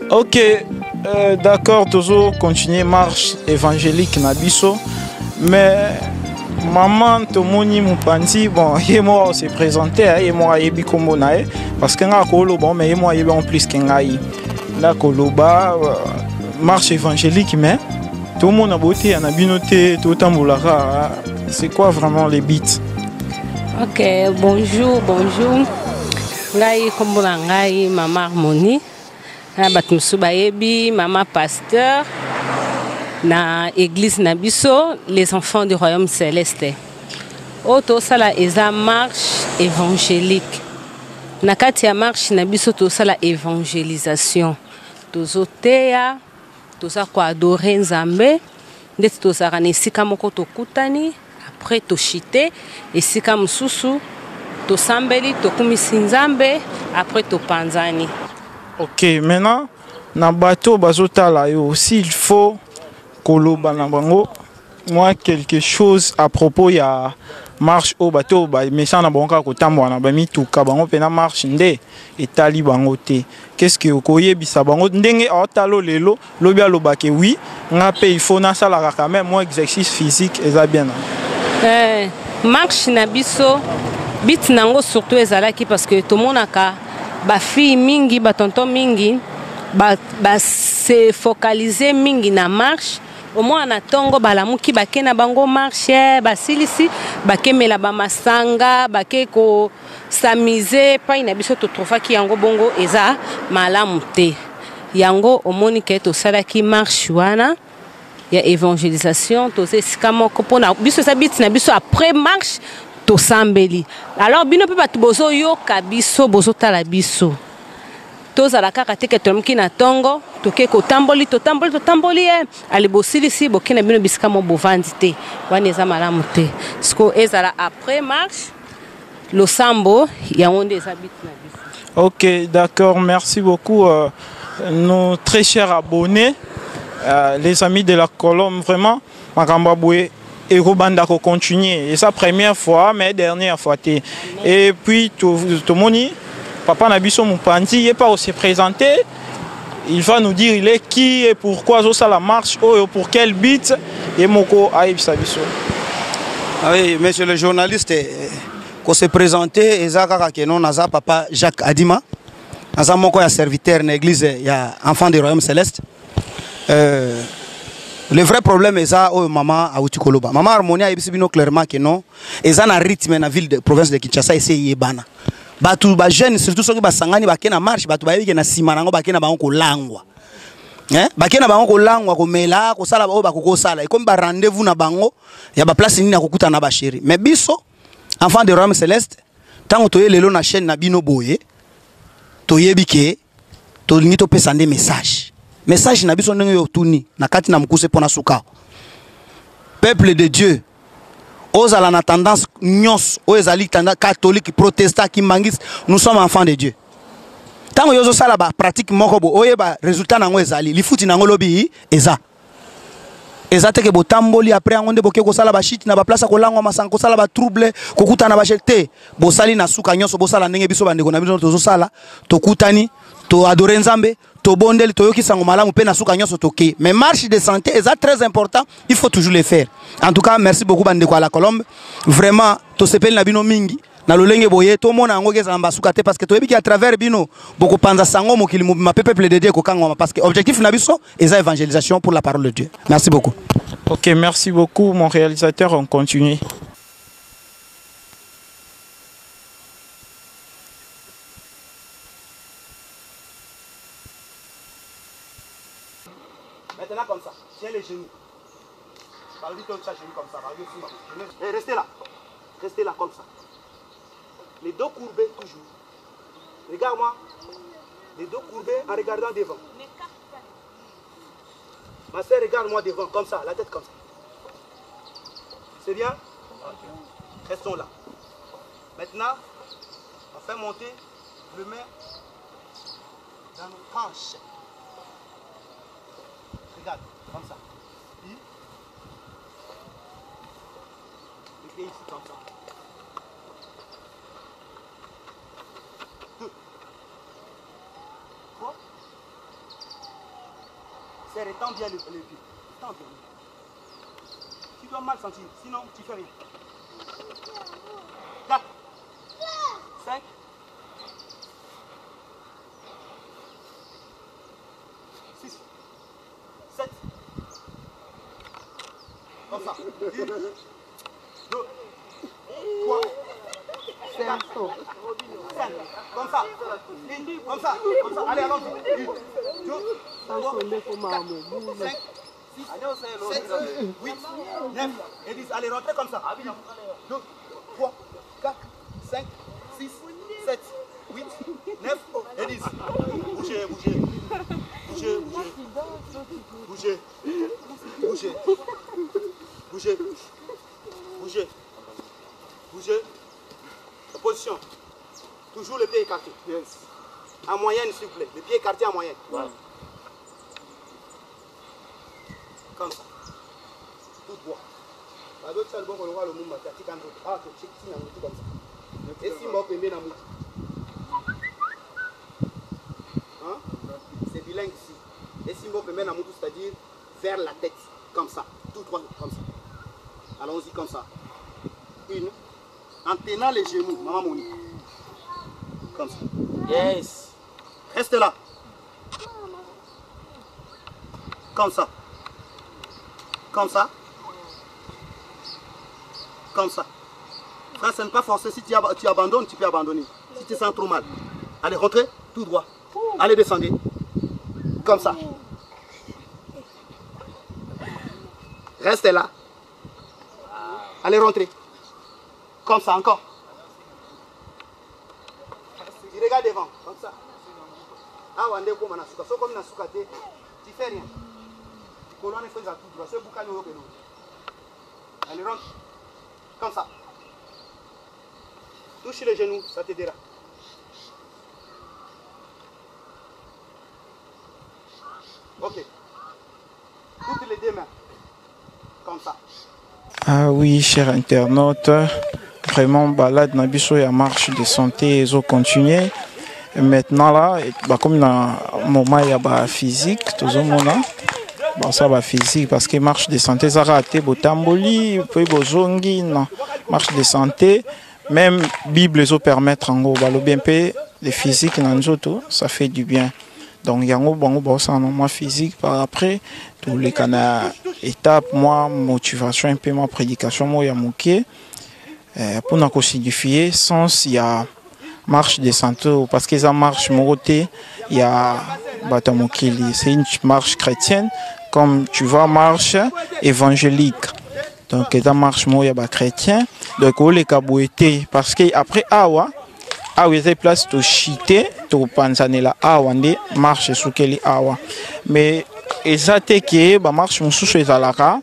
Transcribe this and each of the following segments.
Ok, d'accord, toujours continuer marche évangélique Nabiso, mais maman Tomoni Mupanzi, bon, et moi s'est présenté, et moi yebi kombo nae, parce que nga kolo bon, mais moi yebi en plus que nga yi, la koloba marche évangélique, mais tout le monde a beauté, on a binoté, tout tambolara, c'est quoi vraiment les beats? Ok, bonjour, bonjour, ngai kombo na ngai Maman Harmonie. Maman pasteur na église Nabiso, les enfants du royaume céleste. Auto sala eza marche évangélique. Nakati ya marche Nabiso to sala évangélisation. Tozoteya, toza ko adorer Nzambe, ndeti tozaka na esika moko tokutani, après toshite, esika mususu, tosambeli, tokumisi Nzambe, après topanzani. Ok, maintenant, na bateau bazotala yo, s'il faut koloba na bango, moi quelque chose à propos ya marche au bateau, ba message na bango ko tambo na ba mituka bango pena marche nde etali bango te. Qu'est-ce que okoye bisa bango ndenge otalo lelo, lobi aloba ke oui, nga pe il faut na sala quand même moi exercice physique eza bien. Marche na biso bit nango surtout ezalaki parce que tout monaka ba fille mingi ba tonton mingi ba se focaliser mingi na marche au moins na tongo balamuki bakena bango marche basilisi bakemela ba masanga bake ko s'amuser pa ina biso to trofaki yango bongo eza malamu te yango omoni ke to salaki marche wana ya évangélisation to se sikamoko pona biso sa bit na biso après marche to sambeli. Alors bino pe batu bozo yoka biso bozo tala biso. Toza la kaka teke tomki na tongo, toke ko tamboli ali bosili si bokina bino bisika mo bovandi te. Wana eza malamu te. Sko ezala après marche lo sambo ya onde eza bit na biso. Ok, d'accord, merci beaucoup nos très chers abonnés, les amis de la colonne vraiment Makambaboué et Robanda ko continuer. Et sa première fois, mais dernière fois. Et puis, Tomoni, Papa Nabiso Mupanzi, il n'est pas aussi présenté. Il va nous dire il est qui et pourquoi ça la marche, pour quel but. Et Moko Aïb Sabiso. Oui, monsieur le journaliste, qu'on se présenté, et Zaka Kenon, Naza Papa Jacques Adima, Naza Moko ya serviteur dans l'église, il y a enfant du royaume céleste. Le vrai problème est ça, maman a outi koloba. Maman Harmonie a dit clairement que non. Et ça na rythme dans la ville de province de Kinshasa et c'est yebana. Batu ba jeunes surtout ceux qui ba sangani ba kena marche, batu ba yiki na simanango ba kena ba onko langwa. Ba kena ba onko langwa ko mela ko sala ba ko sala. Et comme ba rendez-vous na bango, ya ba place ni na kokuta na ba chéri. Mais biso enfant de royaume céleste, tant to ye lelo na chaîne na bino boye, to yebike to lingi to pesa des messages. Message na biso ndenge yo tuni na kati na mukuse pona suka. Peuple de Dieu. Ozala na tendance nyos, ozali tendance catholique, protestant qui mangis, nous sommes enfants de Dieu. Tant yozo sala ba pratique moko bo oyeba résultat nango ezali, lifuti nango lobi eza. Eza teke botamboli après ngonde boke ko sala ba shit na ba place ko langwa masango ko sala ba trouble ko kuta na ba jeté. Bo sali na suka nyonso bo sala ndenge biso bandeko na biso tozo sala to kutani to adorer Nzambe. Bondel toyoki sango malamu pe na suka nyonso toke mais marche de santé est très important, il faut toujours le faire. En tout cas merci beaucoup bandeko à la Colombe, vraiment to sepeli na bino mingi na lolenge boye to mona ngo geza mba suka te parce que to yebi ki à travers bino boko panza sango mokili ma peuple de Dieu ko kangwa parce que objectif na biso est la évangélisation pour la parole de Dieu. Merci beaucoup. Ok, merci beaucoup mon réalisateur, on continue. Maintenant comme ça, tiens les genoux. Et restez là. Restez là comme ça. Les dos courbés toujours. Regarde-moi. Les dos courbés en regardant devant. Ma soeur, regarde-moi devant, comme ça, la tête comme ça. C'est bien? Restons là. Maintenant, on fait monter le main dans nos hanches. Regarde, comme ça. Le pied ici, comme ça. 2, 3. Serre, tends bien le pied. Tends bien. Tu dois mal sentir, sinon tu fais rien. 4, 5, 6, 7, comme ça. 1, 2, 3, 5, comme ça. Comme ça, comme ça. Allez, allons-y. 1, 2, 3, 4, 5, 6, 7, 8, 9 et 10. Allez, rentrez comme ça. 2, 3, 4, 5, 6, 7, 8, 9 et 10. Bougez, bougez. Bougez, bougez. Bougez. Bougez. Bougez. Bougez. Bougez. Position. Toujours le pied écarté. Yes. En moyenne, s'il vous plaît. Le pied écarté en moyenne. Ouais. Comme ça. Tout droit. C'est bilingue ici. Et si on peut mettre c'est-à-dire vers la tête. Comme ça. Tout droit. Comme ça. Allons-y comme ça. Une. En tenant les genoux. Maman Moni. Comme ça. Yes. Reste là. Comme ça. Comme ça. Comme ça. Frère, ce n'est pas forcé. Si tu abandonnes, tu peux abandonner. Si tu sens trop mal. Allez, rentrez. Tout droit. Allez, descendez. Comme ça. Restez là. Allez, rentrez. Comme ça, encore. Tu regardes devant. Comme ça. Ah, on est comme Nasuka. So comme Nasuka, tu fais rien. Colonne fait ça tout droit. C'est boucan au péno. Allez, rentre. Comme ça. Touche les genoux, ça t'aidera. Ok. Toutes les deux mains. Comme ça. Ah oui, chers internautes, vraiment balade Nabiso et marche de santé, ils ont continué. Et maintenant là, comme dans le moment il y a physique, tout le monde bon, ça va physique parce que marche de santé, ça raté, botamboli, puis bozongi, non. Marche de santé, même Bible les permettre en gros, le bien peu de physique dans tout, ça fait du bien. Donc il y a un bon moment physique par après, tous les canaux étapes, moi, motivation, un peu ma prédication, moi, il y a mon quai. Pour nous codifier, sens, il y a marche de santé, parce que ça marche, mon côté, il y a c'est une marche chrétienne, comme tu vois, marche évangélique. Donc, ça marche, moi, il y a chrétien. Donc, on les cabouetés, parce que après, awa, il y a des places de chiter, de penser là, awa, marche sous quel awa. Mais, exactement que, bah, marche, mon sous, c'est à la cas.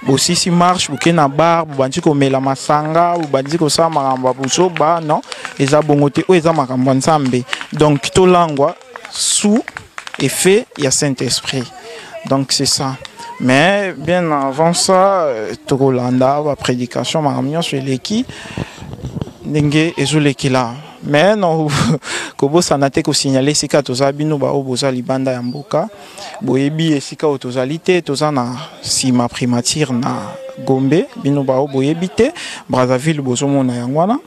Aussi si marche buke na bar bandi ko mela masanga bandi ko sa makamba buso ba non eza bongote o eza makambo nzambe donc to langwa sous effet il y a Saint-Esprit donc c'est ça mais bien avant ça to landa ba prédication makamio sur leki ndenge ezoleki là mais non kobo sanate ko signaler sika toza bino ba oboza libanda ya mboka boyebi esika otozalité toza na sima primature na Gombe bino ba boyebi te Brazzaville bozomona yangwana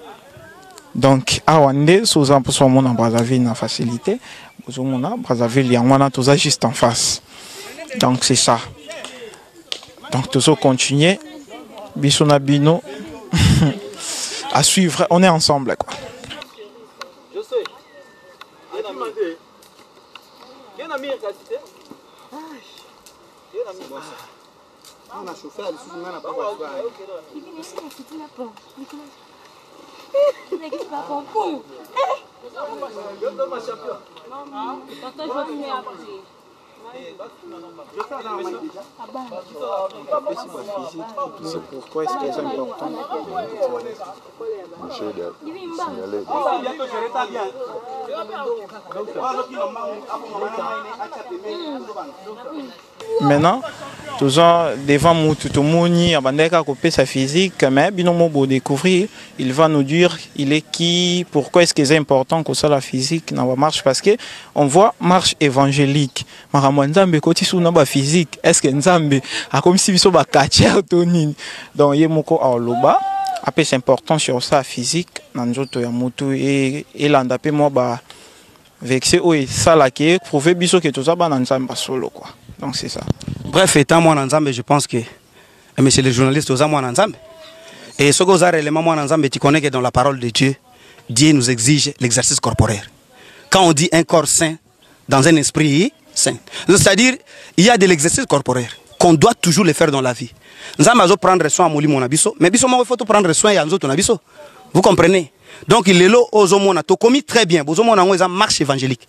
donc awande soza mposo mona Brazzaville na facilité bozomona Brazzaville yangwana toza juste en face donc c'est ça donc tozo continuer biso na bino à suivre on est ensemble quoi. On a chauffé la dessous, on n'a pas voiture. C'est pourquoi est-ce que c'est important. Maintenant, toujours devant Moutoumoni, Abandeka coupé sa physique, mais binomo pour découvrir, il va nous dire il est qui, pourquoi est-ce que c'est important que ça la physique dans la marche, parce que on voit marche évangélique. Maramwanzambe koti sous na physique, est-ce que Nzambe a comme si biso ba kacher tonini. Donc yemoko aoloba, après c'est important sur ça physique, nanjoto ya mutu et landapé moi ba vexé o et ça la qui prouver biso que tout ça ba Nzambe solo quoi. Donc c'est ça. Bref, étant moi Nzambe, je pense que monsieur les journalistes aux moi Nzambe. Et ce que vous avez élément moi Nzambe, tu connais que dans la parole de Dieu, Dieu nous exige l'exercice corporel. Quand on dit un corps sain dans un esprit sain, c'est-à-dire il y a de l'exercice corporel qu'on doit toujours le faire dans la vie. Nzambe a prendre soin à moli mon abisso, mais biso il faut prendre soin à ton abisso. Vous comprenez? Donc il est là aux hommes on commis très bien. Aux hommes on a marche évangélique.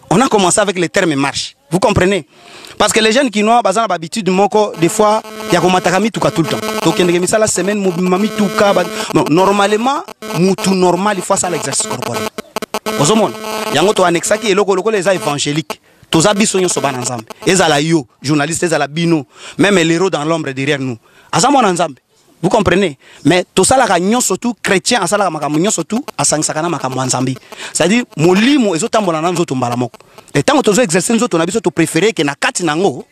On a commencé avec les termes marche. Vous comprenez? Parce que les jeunes qui n'ont pas l'habitude, des fois, il y a comme atakami tout le temps. Donc, il y a la semaine, normalement, tout normal, il faut ça l'exercice corporel. Vous comprenez? Il y a un annexe qui est les évangéliques. Tous les habits sont ensemble. Les journalistes, les bino, même les héros dans l'ombre derrière nous. Ensemble. Vous comprenez? Mais tout ça, la surtout chrétien, à ça, la surtout à Sangsakana Makamwanzambi. C'est-à-dire, mon limo et autres mbonanan zoto mbalamok. Et tant que tu exerces nous ton abiso, tu préféré que na kati nango,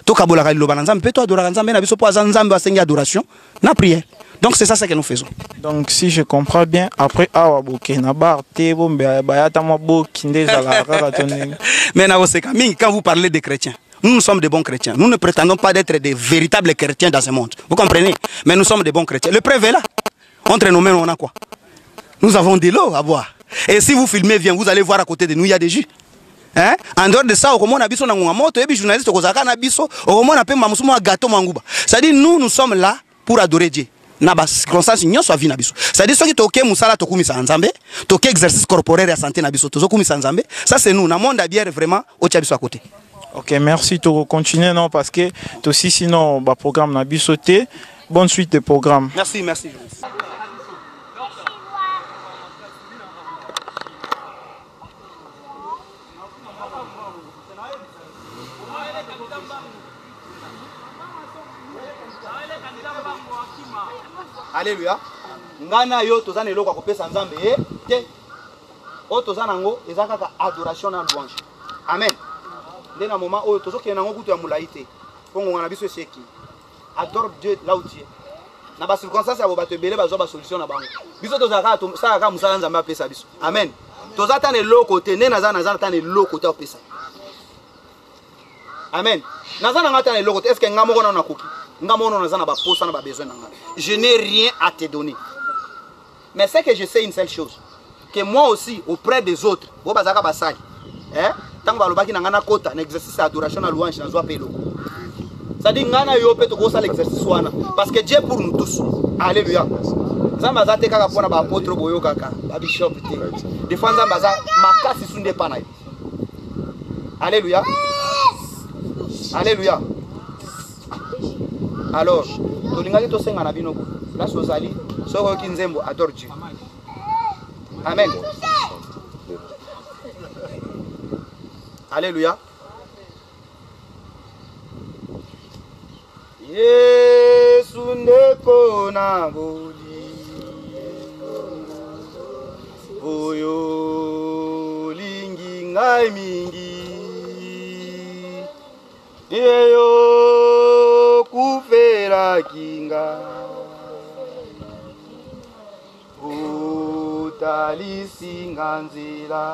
tu kabola lo bananzam, peut-tu adorer nzambe na biso po azanzambe asengi adoration, na prière. Donc c'est ça ce que nous faisons. Donc si je comprends bien, après awa boke na bar te bombe bayata mo bo kinde zala kaka toneng. Mais na oseka mingi quand vous parlez des chrétiens. Nous sommes des bons chrétiens. Nous ne prétendons pas d'être des véritables chrétiens dans ce monde. Vous comprenez? Mais nous sommes des bons chrétiens. Le preuve est là. Entre nos mains, on a quoi? Nous avons de l'eau à boire. Et si vous filmez bien, vous allez voir à côté de nous, il y a des jus. Hein? En dehors de ça, au moins, on a moto, et journaliste, au moins, on a gâteau mangouba. C'est-à-dire, nous sommes là pour adorer Dieu. Naba circonstance n'y soit vie nabiso. C'est-à-dire ceux qui toquent musala tokumi sa nzambe, toquent exercice corporel et santé nabiso, tokumi sa nzambe. Ça c'est nous. Na monde à bière vraiment au tchabiso à côté. Ok, merci. Tu continuer non parce que aussi sinon bah programme n'a pas sauté. Bonne suite de programme. Merci, merci. Alléluia. Ngana yo tozana eloko akopesa nzambe te. O tozana ngo ezaka adoration na louange. Amen. Dans un moment où tous ceux qui ont goûté à moulaïté, pour qu'on a vu ce qui adore Dieu là où tu es. Dans la circonstance, il va te béler, il va avoir une solution là-bas. Biso tous ça ka musala nzamba pesa biso. Amen. Tous attendent l'autre côté, né naza attendent l'autre côté au pesa. Amen. Naza attendent l'autre côté. Est-ce que ngamo kona na koki? Ngamo na naza na ba posa na ba besoin na nga. Je n'ai rien à te donner. Mais c'est que je sais une seule chose, que moi aussi auprès des autres, bo bazaka basali. Tant que balobaki na ngana kota na exercice d'adoration na louange na zwa pelo. Ça dit ngana yo pe to ko sa l'exercice wana parce que Dieu pour nous tous. Alléluia. Nzamba za te kaka pona ba apôtre boyo kaka, ba bishop te. Des fois nzamba za makasi sunde pana. Alléluia. Alléluia. Alors, to lingaki to senga na bino. La sozali, soko kinzembo adore Dieu. Amen. Alléluia. Yesu ndeko na boli oyo lingi ngai mingi yeyo kufera kinga utalisinga nzira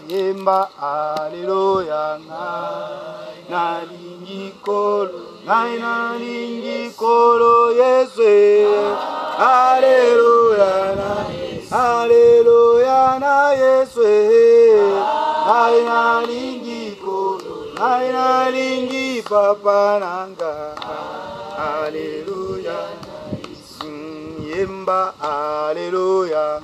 yemba aleluya nalingi kolo Yesu aleluya na Yesu nalingi kolo nalingi papa nanga Alléluia. Yemba, Alléluia.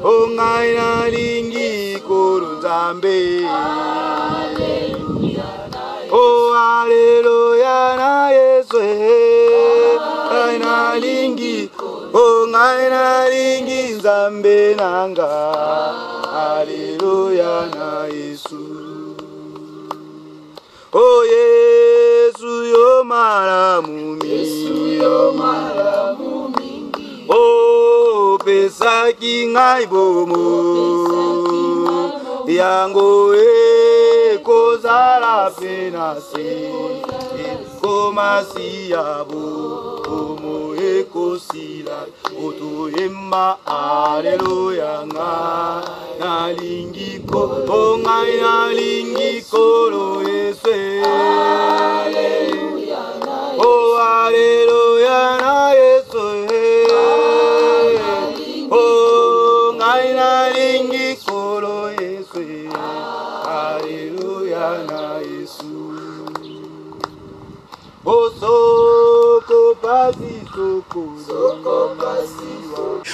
Oh, ngai na lingi kolo Nzambe. Oh, Alléluia na Yesu. Ngai na lingi, oh, ngai na lingi Nzambe nanga. Alléluia na Yesu. Oh, Yesu yo malamu mingi. Oh, pesa kingai bomo yango kozala pena se komasi yabo bomo ekosila oto yemba Alléluia nga nalingiko o ngai nalingiko lo Yesu. Alléluia na Yesu. Oh, Alléluia na Yesu. Oh, ngai nalingiko lo Yesu. Alléluia na Yesu. Oh, soko pasi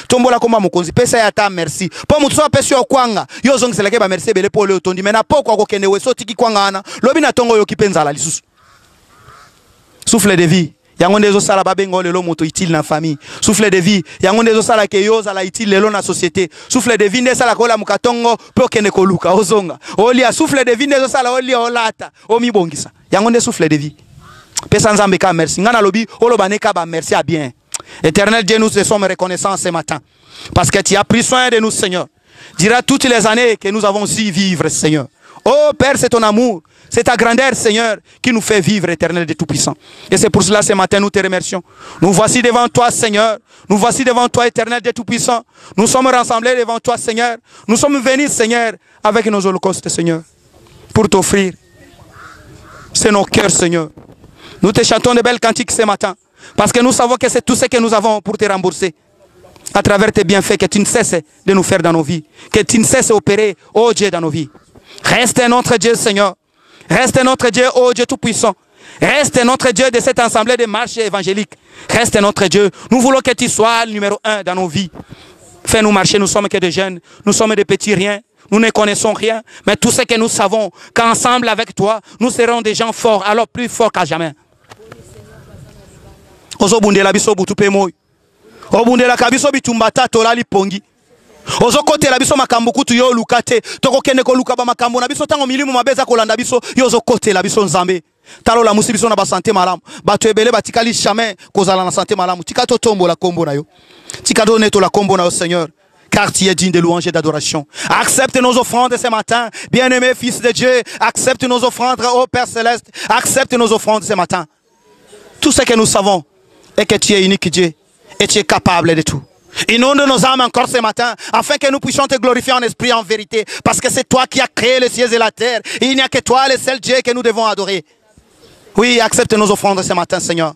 tombola koma mokonzi pesa ya ta merci po mutu so pesi okwanga yo zongiseleke ba merci bele pole otondi mena poko akokende we so tiki kwangana lobi na tongo yo kipenzala lisusu souffle de vie yango ndezo sala babengo lelo moto utile na famille souffle de vie yango ndezo sala ke yo zala utile lelo na société souffle de vie ndezo sala kola mukatongo po kende koluka ozonga olia souffle de vie ndezo sala olia olata omibongisa yango ndezo souffle de vie pesa Nzambe ka merci ngana lobi olobane ka ba merci à bien. Éternel Dieu, nous te sommes reconnaissants ce matin parce que tu as pris soin de nous, Seigneur. Dira toutes les années que nous avons su vivre, Seigneur. Oh Père, c'est ton amour, c'est ta grandeur, Seigneur, qui nous fait vivre, Éternel de Tout-Puissant. Et c'est pour cela ce matin nous te remercions. Nous voici devant toi, Seigneur. Nous voici devant toi, Éternel de Tout-Puissant. Nous sommes rassemblés devant toi, Seigneur. Nous sommes venus, Seigneur, avec nos holocaustes, Seigneur, pour t'offrir. C'est nos cœurs, Seigneur. Nous te chantons de belles cantiques ce matin. Parce que nous savons que c'est tout ce que nous avons pour te rembourser. À travers tes bienfaits que tu ne cesses de nous faire dans nos vies. Que tu ne cesses d'opérer, oh Dieu, dans nos vies. Reste notre Dieu, Seigneur. Reste notre Dieu, oh Dieu Tout-Puissant. Reste notre Dieu de cette assemblée de marches évangéliques. Reste notre Dieu. Nous voulons que tu sois le numéro 1 dans nos vies. Fais-nous marcher, nous sommes que des jeunes. Nous sommes des petits riens. Nous ne connaissons rien. Mais tout ce que nous savons, qu'ensemble avec toi, nous serons des gens forts, alors plus forts qu'à jamais. Ozo bundela biso butupe moy. O bundela kabiso bitumbata tolali pongi. Ozo kote la biso makambo kutu yo lukate. Toko kende ko luka ba makambo na biso tango milimu mabeza kolanda biso yo zo kote la biso Nzambe. Talo la musi biso na ba santé malamu. Bato ebele batikali jamais kozala na santé malamu. Tikato tombo la kombo na yo. Tikato neto la kombo na yo Seigneur. Car tu es digne de louange et d'adoration. Accepte nos offrandes ce matin. Bien-aimé Fils de Dieu. Accepte nos offrandes, ô Père Céleste. Accepte nos offrandes ce matin. Tout ce que nous savons est que tu es unique Dieu et tu es capable de tout. Inonde nos âmes encore ce matin afin que nous puissions te glorifier en esprit et en vérité parce que c'est toi qui as créé les cieux et la terre et il n'y a que toi le seul Dieu que nous devons adorer. Oui, accepte nos offrandes ce matin Seigneur.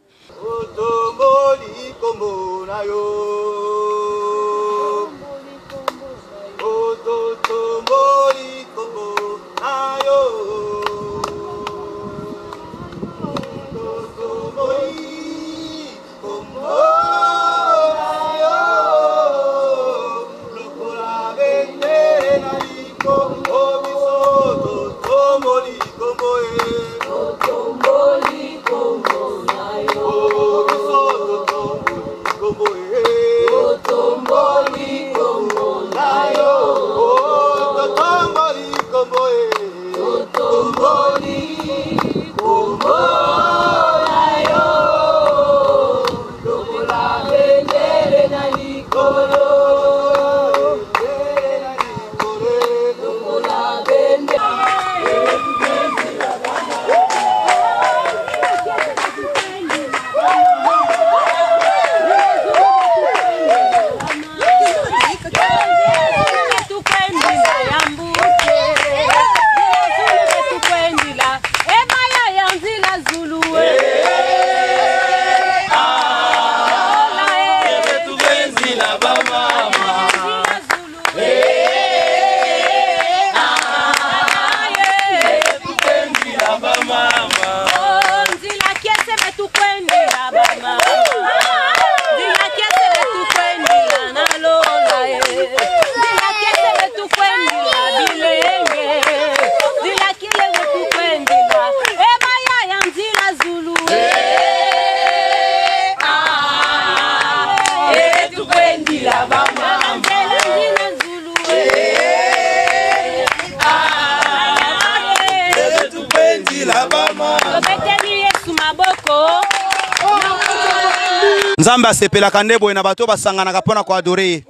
Nzamba sepelaka nde boye na bato basanganaka mpona koadore.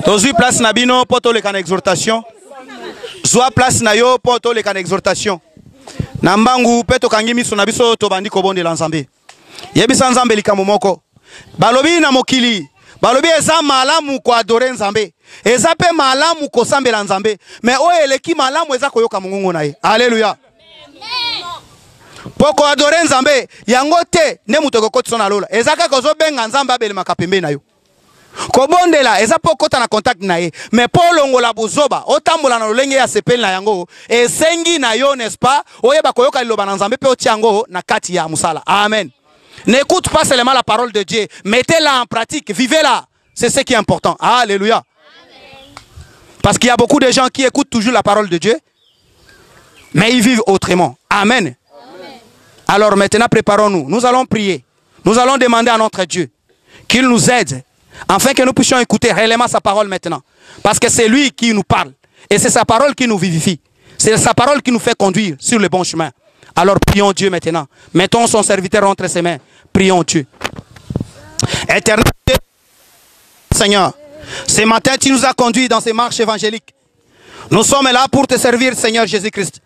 Tozwi place na bino po toleka na exhortation. Zwa place na yo po toleka na exhortation. Na mbangu pe tokangi miso na biso tobandi kobondela Nzambe. Yebisa Nzambe likambo moko. Balobi na mokili. Balobi eza malamu koadore Nzambe. Eza pe malamu kosambela Nzambe. Me oyo eleki malamu eza koyoka mongongo na ye. Alléluia. Poko adore Nzambe yango te ne mutoko kotso na lola. Eza kaka kozobenga Nzambe abelemaka pembe na yo. Kobondela eza po kota na contact na ye. Me po longola buzoba otambola na lolenge ya sepeli na yango esengi na yo, n'est-ce pas? Oyeba koyoka liloba na Nzambe pe otiango na kati ya musala. Amen. N'écoute pas seulement la parole de Dieu, mettez-la en pratique, vivez-la. C'est ce qui est important. Alléluia. Amen. Parce qu'il y a beaucoup de gens qui écoutent toujours la parole de Dieu, mais ils vivent autrement. Amen. Amen. Alors maintenant, préparons-nous. Nous allons prier. Nous allons demander à notre Dieu qu'il nous aide, afin que nous puissions écouter réellement sa parole maintenant. Parce que c'est lui qui nous parle. Et c'est sa parole qui nous vivifie. C'est sa parole qui nous fait conduire sur le bon chemin. Alors prions Dieu maintenant. Mettons son serviteur entre ses mains. Prions Dieu. Éternel Seigneur, ce matin tu nous as conduits dans ces marches évangéliques. Nous sommes là pour te servir, Seigneur Jésus-Christ.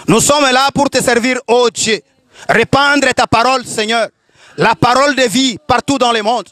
Nous sommes là pour te servir, ô Dieu. Répandre ta parole, Seigneur. La parole de vie partout dans le monde.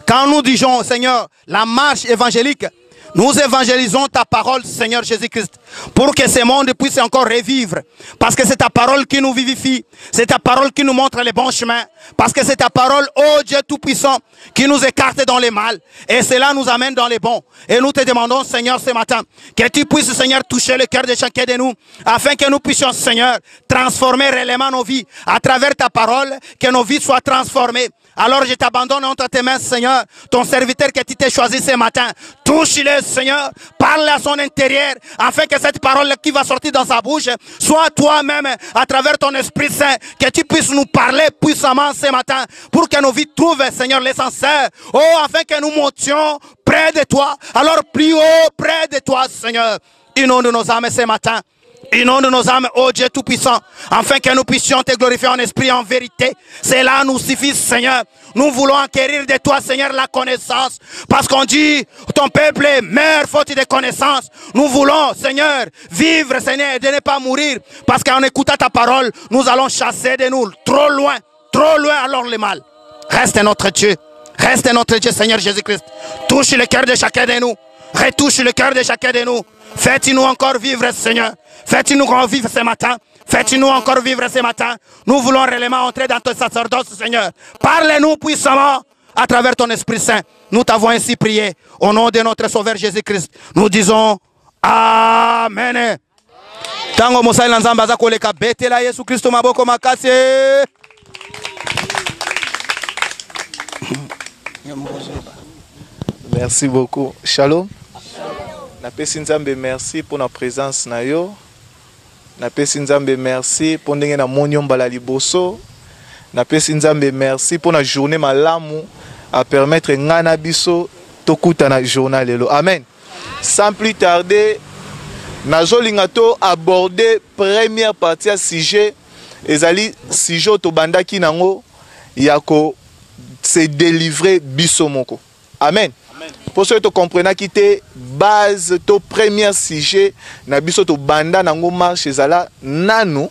Quand nous disons, Seigneur, la marche évangélique, nous évangélisons ta parole, Seigneur Jésus-Christ, pour que ce monde puisse encore revivre. Parce que c'est ta parole qui nous vivifie. C'est ta parole qui nous montre les bons chemins. Parce que c'est ta parole, ô Dieu Tout-Puissant, qui nous écarte dans les mal. Et cela nous amène dans les bons. Et nous te demandons, Seigneur, ce matin, que tu puisses, Seigneur, toucher le cœur de chacun de nous, afin que nous puissions, Seigneur, transformer réellement nos vies. À travers ta parole, que nos vies soient transformées. Alors je t'abandonne entre tes mains, Seigneur, ton serviteur que tu t'es choisi ce matin. Touche-le, Seigneur, parle à son intérieur, afin que cette parole qui va sortir dans sa bouche soit toi-même, à travers ton Esprit Saint, que tu puisses nous parler puissamment ce matin, pour que nos vies trouvent, Seigneur, l'essentiel. Oh, afin que nous montions près de toi. Alors prions près de toi, Seigneur. Inonde nos âmes ce matin. Inonde nos âmes, ô Dieu Tout-Puissant, afin que nous puissions te glorifier en esprit et en vérité. Cela nous suffit, Seigneur. Nous voulons acquérir de toi, Seigneur, la connaissance. Parce qu'on dit, ton peuple meurt faute de connaissance. Nous voulons, Seigneur, vivre, Seigneur, et de ne pas mourir. Parce qu'en écoutant ta parole, nous allons chasser de nous trop loin alors le mal. Reste notre Dieu. Reste notre Dieu, Seigneur Jésus-Christ. Touche le cœur de chacun de nous. Retouche le cœur de chacun de nous. Faites-nous encore vivre, Seigneur. Faites-nous encore vivre ce matin. Faites-nous encore vivre ce matin. Nous voulons réellement entrer dans ton sacerdoce, Seigneur. Parle-nous puissamment à travers ton Esprit Saint. Nous t'avons ainsi prié. Au nom de notre Sauveur Jésus-Christ, nous disons Amen. Tango Mosai Lanzamba Zakoleka Betela Yesu Christo Maboko Makase. Merci beaucoup. Shalom. Napesi Nzambe merci pour notre présence na yo. Napesi Nzambe merci pour ndenge na monyo mbala liboso. Napesi Nzambe merci pour na journée malamu à permettre ngana biso tokuta na journal lelo. Amen. Sans plus tarder, nazolinga to aborder première partie à sujet ezali sujet to bandaki nango yako se délivrer biso moko. Amen. Pour ceux qui comprennent qui était base to premier sujet na biso to banda nango marche ezala nanu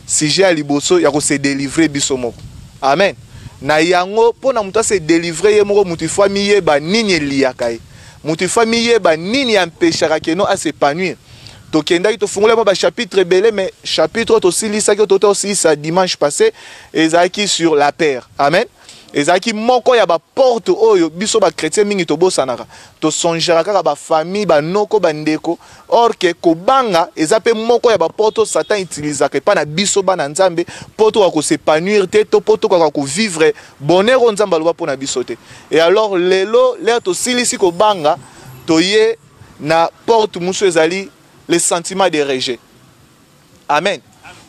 sujet a liboso ya ko se délivrer biso moko. Amen. Na yango pona mutu se délivrer ye moko mutu famille ba nini liaka ye. Mutu famille ba nini empêchera que no a s'épanouir. To kendaki to fungula ba chapitre belé mais chapitre to silisa que to aussi ça dimanche passé ezaki sur la paix. Amen. Ezaki moko ya ba porte oyo biso ba chrétien mingi to bosanaka to sonjera kaka ba famille ba noko ba ndeko or que kobanga ezape moko ya ba porte Satan utilisaka pa na biso ba na Nzambe poto ko s'épanouir te to poto ko vivre bonheur o Nzamba loba po na biso te. Et alors lelo l'air to silisi ko banga to ye na porte muso ezali le sentiment de rejet. Amen.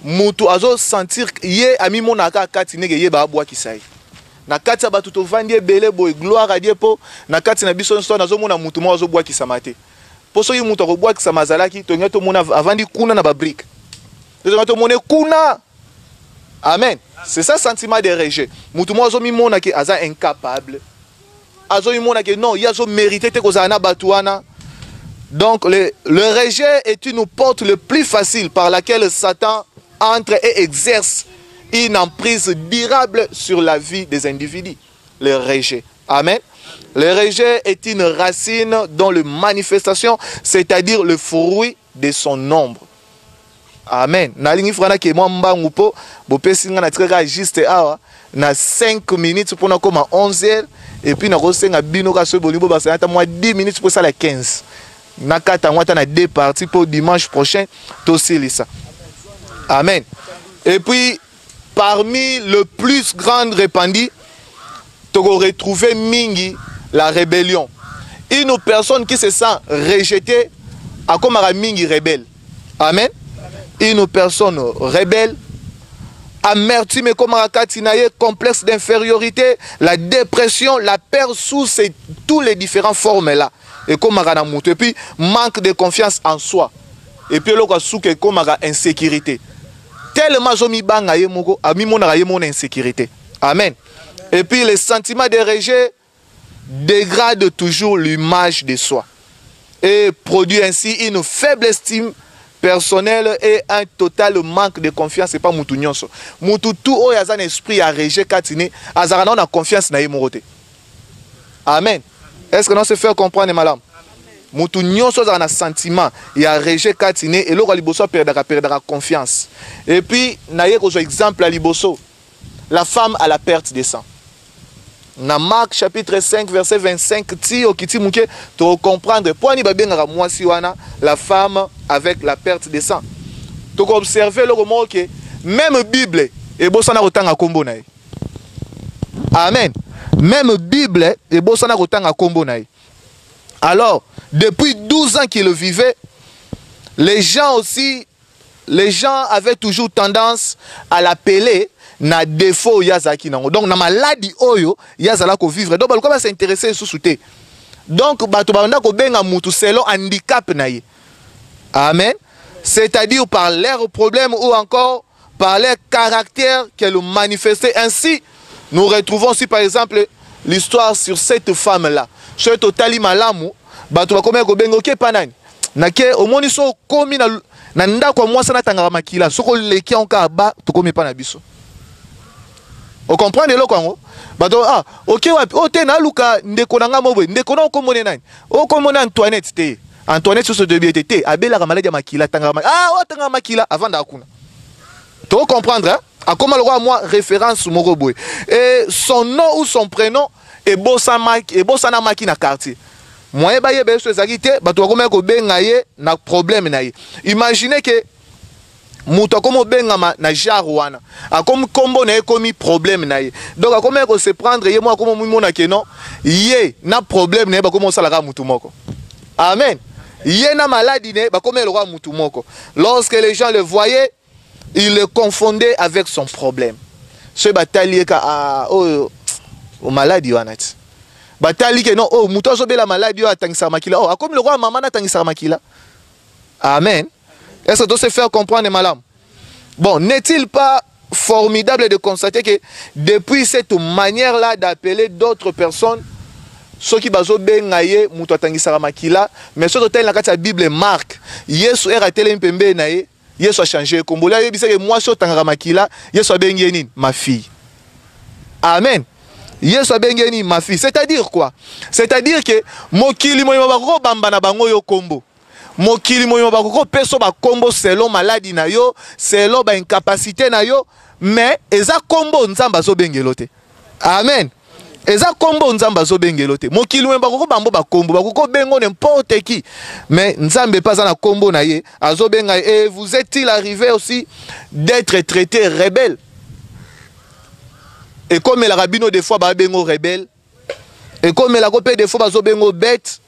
Mutu azo sentir ye ami monaka kati nege ye ba abwa kisai. Na kati ya batu to vandi ebele boy gloire à Dieu po na kati na biso nso nazomona mutu mo azobwa kisamate po so yi mutu akobwa kisamazalaki to ngeto mona avandi kuna na ba brique to ngeto mona kuna Amen. C'est ça sentiment de rejet. Moutouma azo mi mona ke aza incapable. Azo mi mona ke non, yazo mérité te kozana batouana. Donc le rejet est une porte le plus facile par laquelle Satan entre et exerce une emprise durable sur la vie des individus. Le rejet. Amen. Le rejet est une racine dont la manifestation, c'est-à-dire le fruit de son ombre. Amen. Nalingi frana ke moi mbangu po bo pesinga na treka juste awa na 5 minutes pour na koma 11h et puis na kosenga bino ka so bolibo ba ça moi 10 minutes pour ça la 15. Na kata ngwata na 2 parties pour dimanche prochain to silisa. Amen. Et puis parmi le plus grand répandu tu retrouver mingi la rébellion. Une personne qui se sent rejetée a comme un mingi rebelle. Amen. Une personne rebelle, amertume comme un katinaye, complexe d'infériorité, la dépression, la peur sous toutes les différentes formes là. Et comme un mouton. Et puis manque de confiance en soi. Et puis l'autre souke comme un insécurité. Tellement zomi banga ye moko, ami mona ye mon insécurité. Amen. Et puis le sentiment de rejet dégrade toujours l'image de soi et produit ainsi une faible estime personnelle et un total manque de confiance. C'est pas moutou nyonso. Moutou tout o yazan esprit à rejet katine, azarana on a confiance na yemorote. Amen. Est-ce que non se faire comprendre madame? Moutou nyonso azarana sentiment ya rejet katine et l'autre liboso perdra confiance. Et puis na ye ko exemple à liboso. La femme à la perte de sang. Dans Marc chapitre 5 verset 25 ti okiti muke to comprendre pourquoi ni babengaka mwasi wana la femme avec la perte de sang. To observer le moment que même Bible et bosana kotanga kombo na. Amen. Même Bible et bosana kotanga kombo na. Alors, depuis 12 ans qu'il vivait, les gens avaient toujours tendance à l'appeler na défaut yazaki nango. Donc na maladie oyo yazala ko vivre. Donc balko ba s'intéresser sous té. Donc bato banda ko benga mutu selon handicap na ye. Amen. C'est-à-dire par leurs problèmes ou encore par leur caractère qu'elle manifestait. Ainsi, nous retrouvons aussi par exemple l'histoire sur cette femme là. Sur totali malamu, bato ba ko benga ko benga ke panani. Na ke omoni so komi na ndako mwasa na tanga makila. Soko leki onka ba to komi pa na biso. Vous comprenez le Congo? Ah, ok, oh, t'es na luka, ndeko na nga mobwe, ndeko na okomone nani? Okomone Antoinette te. Antoinette sur ce début te. Abela la maladie makila, tanga makila. Ah, oh, tanga makila, avant d'akuna. Tu comprendre, hein? A comment le roi, moi, référence Moroboué. Et son nom ou son prénom est Bossana Maki na quartier. Moi, bah, yé, ce zagité, bah, tu vas comme ko bengaye, na problème na ye. Imaginez que Mouta comme bengama na jarwana a comme combo na komi problème na ye donc a comme ko se prendre ye moi comme mona ke non ye na problème na ba comme ça la mutu moko. Amen. Ye na maladie ne ba comme le roi mutu moko. Lorsque les gens le voyaient, ils le confondaient avec son problème. Ce batali ka oh maladie wanati batali ke non oh mutu so be la maladie o atangisa makila oh comme le roi maman na tangisa makila. Amen. Est-ce que tu se faire comprendre, madame? Bon, n'est-il pas formidable de constater que depuis cette manière-là d'appeler d'autres personnes, ceux qui bazo bengaye mutatangisa makila, mais ceux qui ont la Bible Marc, Yesu era tele mpembe naye, Yesu a changé. Kombola yebisa que moi so tangara makila, Yesu a bengeni ma fille. Amen. Yesu a bengeni ma fille. C'est-à-dire quoi? C'est-à-dire que mokili moyo bako bamba na bango yo kombo. Mokili moyo bakoko peso ba kombo selon maladie na yo, selon ba incapacité na yo, mais eza kombo nzamba zo bengelote. Amen. Eza kombo nzamba zo bengelote. Mokili moyo bakoko bambo ba kombo, bakoko bengo n'importe qui. Mais nzambe pas na kombo na ye, azo benga et vous est-il arrivé aussi d'être traité rebelle? Et comme la rabino des fois ba bengo rebelle, et comme la copé des fois bazo bengo bête,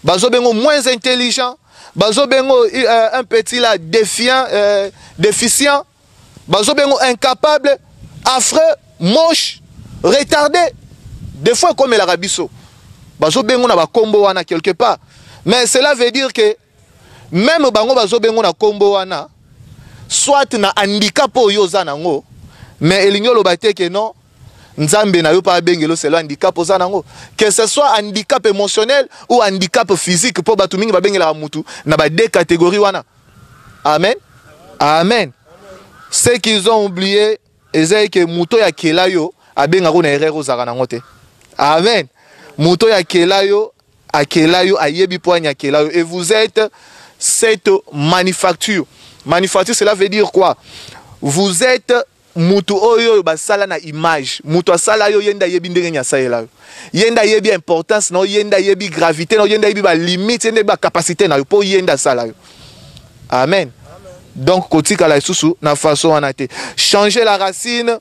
bazo bengo moins intelligent. Bazo bengo un petit là défiant, déficient. Bazo bengo incapable, affreux, moche, retardé. Des fois comme la rabiso. Bazo bengo na ba kombo wana quelque part. Mais cela veut dire que même bango bazo bengo na kombo wana soit na handicap o yoza nango mais elingo lobate que non nzambe na yo pa bengelo c'est handicap ozanango que ce soit handicap émotionnel ou handicap physique pour batu mingi ba bengela mutu na ba deux catégories wana. Amen. Amen. Ce qu'ils ont oublié c'est que muto ya kelayo abenga ko na erreur ozaka nango te. Amen. Muto ya kelayo akelayo ayebi poanya kelayo et vous êtes cette manufacture. Manufacture cela veut dire quoi? Vous êtes mutu oyo basala na image. Mutu asala yo yenda yebi ndenge nya saela yo. Yenda yebi importance no yenda yebi gravité no yenda yebi ba limite yenda ba capacité na yo po yenda sala yo. Amen. Donc kotika la susu na façon anate. Changer la racine,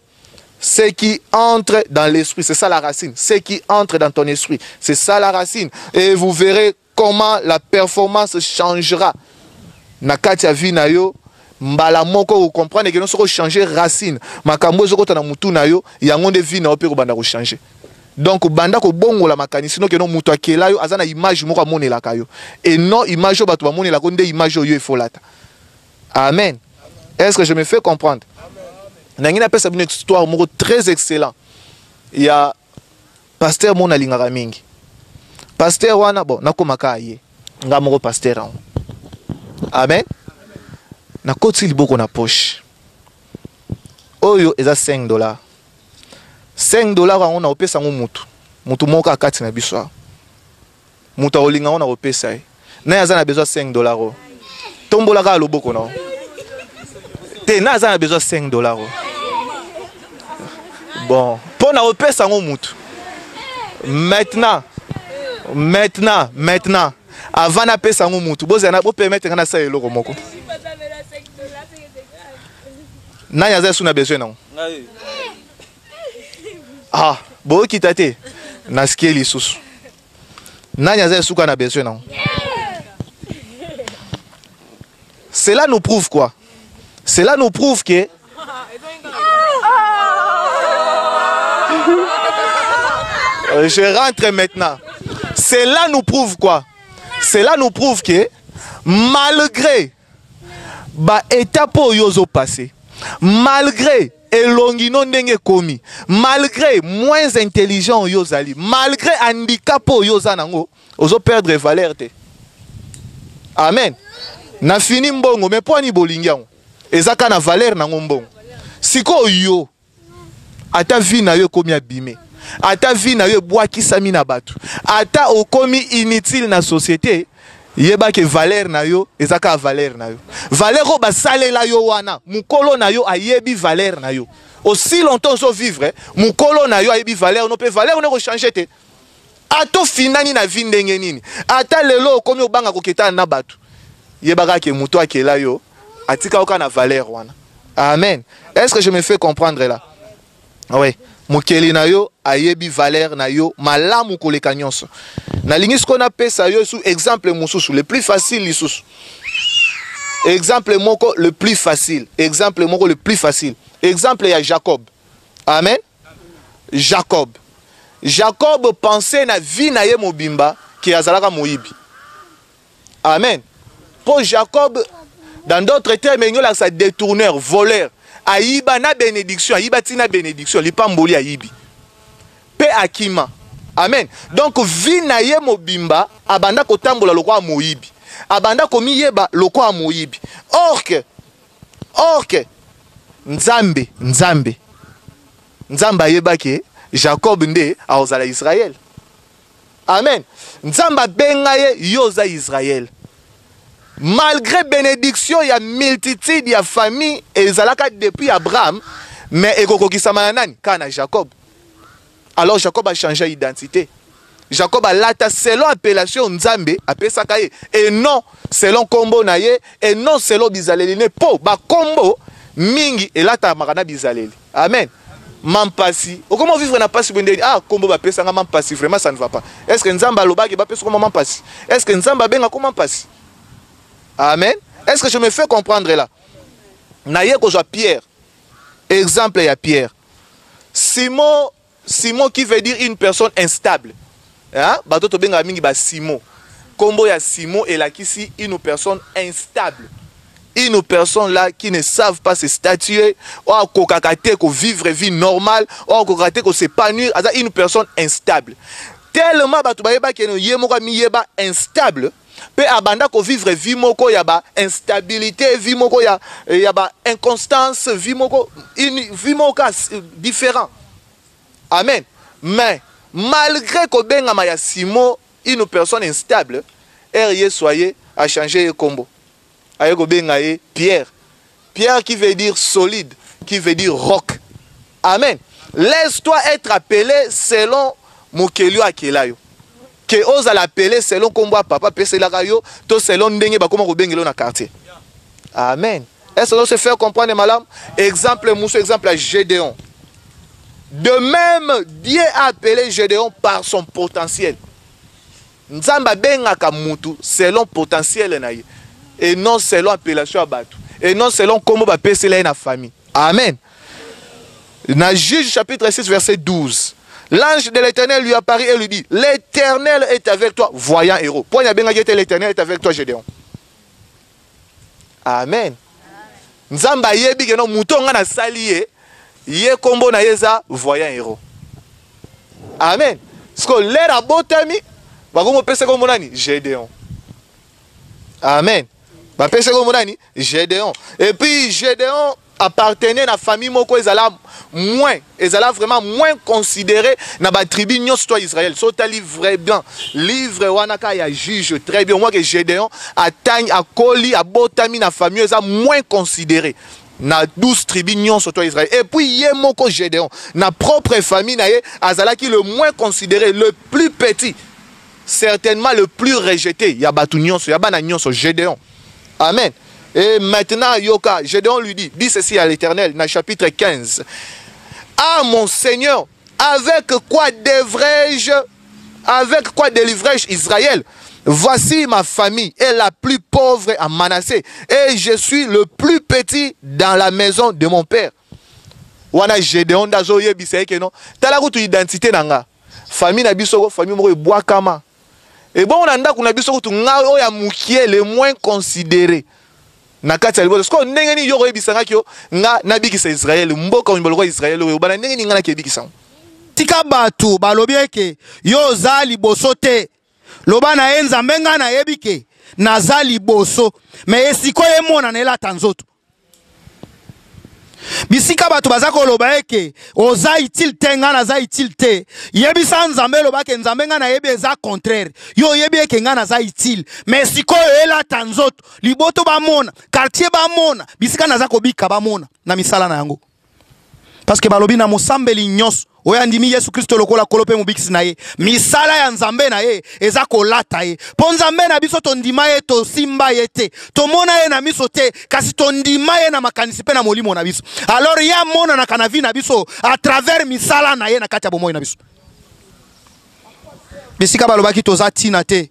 ce qui entre dans l'esprit, c'est ça la racine. Ce qui entre dans ton esprit, c'est ça la racine. Et vous verrez comment la performance changera. Nakatia vina yo mbala moko vous comprenez que nous serons changer racine. Makambo zoko na mutu na yo yango de vina ope ko banda ko changer. Donc banda ko bongo la makani sinon que non mutu akela yo azana image moko monela kayo. Et non image bato ba monela ko nde image yo efolata. Amen. Est-ce que je me fais comprendre? Nangina appelle ça une histoire très excellent. Il y a pasteur mon alingaka mingi. Pasteur wana bon nakomaka aye. Nga moko pasteur an. Amen. Na koti liboko na poche. Oyo eza $5. $5 on a opesa ngo mutu. Mutu moko akati na biso. Mutu olinga on a opesa. Na yaza na besoin $5. Tombola ka loboko na. Te na yaza na besoin $5. Bon, pour na opesa ngo mutu. Maintenant, avant na pesa ngo mutu, bozana bo permettre na sa eloko moko. Na yaza suna besoin non. Ah, bo kitate na skeli susu. Na yaza suka na besoin non. Cela nous prouve quoi? Cela nous prouve que je rentre maintenant. Cela nous prouve quoi? Cela nous prouve que malgré ba étape yozo passé, malgré elongino ndenge komi, malgré moins intelligent yozali, malgré handicap yozanango, ozo perdre valeur te. Amen. Na fini mbongo mais po ni bolingiango. Ezaka na valeur na mbongo. Siko yo ata vi na yo komi abime. Ata vi na yo bwakisami na batu. Ata okomi inutile na société, yeba ke valeur na yo ezaka valeur na yo. Valeur o basalela yo wana, mukolo na yo ayebi valeur na yo. Aussi longtemps so vivre, mukolo na yo ayebi valeur, no pe valeur ne ko changer te. Ato finani na vi ndenge nini. Ata lelo okomi obanga koketa na batu. Yeba ke muto akela yo, atika oka na valeur wana. Amen. Est-ce que je me fais comprendre là? Oui. Mukeli na yo ayebi valeur na yo malamu koleka nyonso. Na lingi ce qu'on appelle ça yo sous exemple mususu le plus facile lisusu. Exemple moko le plus facile. Exemple moko le plus facile. Exemple ya Jacob. Amen. Jacob. Jacob pensait na vie na ye mobimba ki azalaka moyibi. Amen. Pour Jacob dans d'autres termes il y a ça détourneur, voleur. Aïba na bénédiction, aïba tina bénédiction, li pamboli aïbi. Pe akima. Amen. Donc vi na ye mobimba abanda kotambola lokwa moyibi. Abanda komi yeba lokwa moyibi. Or que Nzambe yeba ke Jacob nde aozala Israël. Amen. Nzamba benga ye yoza Israël. Malgré bénédiction, il y a multitude, il y a famille, et ils allaient depuis Abraham, mais il y Jacob. Alors Jacob a changé d'identité. Jacob a lata selon appellation Nzambe, et non selon Kombo Naye, et non selon Bizaleli. Po, ba Kombo, Mingi, et lata Marana Bizaleli. Amen. Mampasi. Comment vivre n'a pas si ah, Kombo va pesa Mampasi, vraiment ça ne va pas. Est-ce que Nzamba Loba va pesa comment Mampasi? Est-ce que Nzamba Benga comment Mampasi? Amen. Est-ce que je me fais comprendre là? Naye ko Pierre. Exemple, il y a Pierre. Simon qui veut dire une personne instable. Hein? Bato benga mingi ba Simon. Kombo ya Simon et la kisi une personne instable. Une personne là qui ne savent pas se statuer, ou qu'on vivre vie normale, ou qu'on s'épanouir, une personne instable. Tellement yeba instable, pe abanda ko vivre vie moko yaba instabilité, vie moko yaba inconstance, vie moko différent. Amen. Mais malgré que benga maya simo une personne instable, er soyez a changer le combo. Pierre. Pierre qui veut dire solide, qui veut dire roc. Amen. Laisse-toi être appelé selon Mokelio Akelayo. Que ose l'appeler selon combat papa Peselarayo, to selon Ndenge Bakoma Robengelo na quartier. Amen. Est-ce qu'on se fait comprendre, madame? Exemple, Moussou, exemple à Gédéon. De même, Dieu a appelé Gédéon par son potentiel. Nzamba bengaka mutu selon potentiel naïe. Et non selon appellation à Batou. Et non selon comment va passer la famille. Amen. Dans Juge chapitre 6 verset 12. L'ange de l'Éternel lui apparaît et lui dit, l'Éternel est avec toi, voyant héros. Point l'Éternel est avec toi, Gédéon. Amen. Nzamba yebi que non moutonga na salié, ye kombo na yeza voyant héros. Amen. Parce que l'air à botami, va comme pese comme nani Gédéon. Amen. Va pese comme nani Gédéon. Et puis Gédéon appartenait à la famille moko ezala vraiment moins considéré na ba tribu nyos toi Israël. Sota livre bien, livre wanaka ya juge très bien. Moi que Gédéon atteigne à Koli à botami na famille eza moins considéré. Na 12 tribus nyos toi Israël. Et puis yé moko Gédéon na propre famille na ye azala qui le moins considéré, le plus petit. Certainement le plus rejeté. Ya batu nyos, ya bana nyos Gédéon. Amen. Et maintenant, Yoka, Gédéon lui dit ceci à l'Éternel, dans le chapitre 15. Ah mon Seigneur, avec quoi délivrai-je Israël? Voici ma famille est la plus pauvre à Manassé, et je suis le plus petit dans la maison de mon père. Wana Gédéon dazo yebisa ke non. Tala kutu identité nanga. Famille na biso famille moko boakama. Et bon on anda kuna biso kutu nga oya mukie le moins considéré. Nakati alibo sko ndenge ni yoko ebisanga kyo nga nabikisa Israël mboka mboloko Israël oyo bana ndenge ni nga nakebikisa tika batu balobi eke yo za liboso te loba na ye nzambe nga na yebike naza liboso me esiko ye mona na elata nzoto bisika batu baza koloba eke oza utile te nga naza utile te yebisa nzambe loba ke nzambe nga na yebi eza contraire yo yebi eke nga naza utile mais sikoyo elata nzoto liboto bamona quartier bamona bisika naza kobika bamona na misala na yango parce que balobi na mosambeli nyonso oyo andimi Yesu Kristo lokola kolope mobikisi na ye misala ya nzambe na ye eza kolata ye po nzambe na biso tondima ye tosimba ye te tomona ye na miso te kasi tondima ye na makanisi pe na molimo na biso alors ya mona na kana vi na biso à travers misala na ye na kati ya bomoi na biso bisika balobaki toza tina te